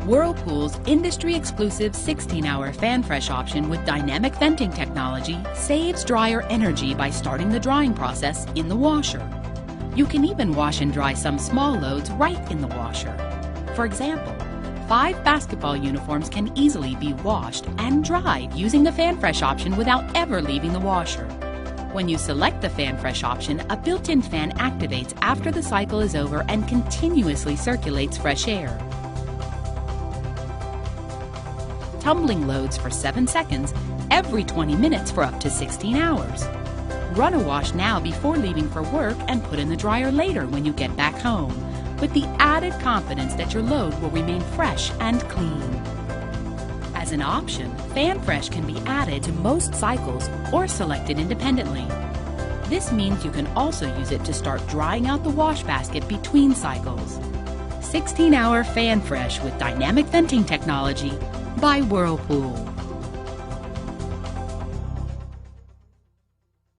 Whirlpool's industry-exclusive 16-hour FanFresh option with dynamic venting technology saves dryer energy by starting the drying process in the washer. You can even wash and dry some small loads right in the washer. For example, 5 basketball uniforms can easily be washed and dried using the FanFresh option without ever leaving the washer. When you select the FanFresh option, a built-in fan activates after the cycle is over and continuously circulates fresh air. Tumbling loads for 7 seconds every 20 minutes for up to 16 hours. Run a wash now before leaving for work and put in the dryer later when you get back home, with the added confidence that your load will remain fresh and clean. As an option, FanFresh can be added to most cycles or selected independently. This means you can also use it to start drying out the wash basket between cycles. 16-hour FanFresh with dynamic venting technology by Whirlpool.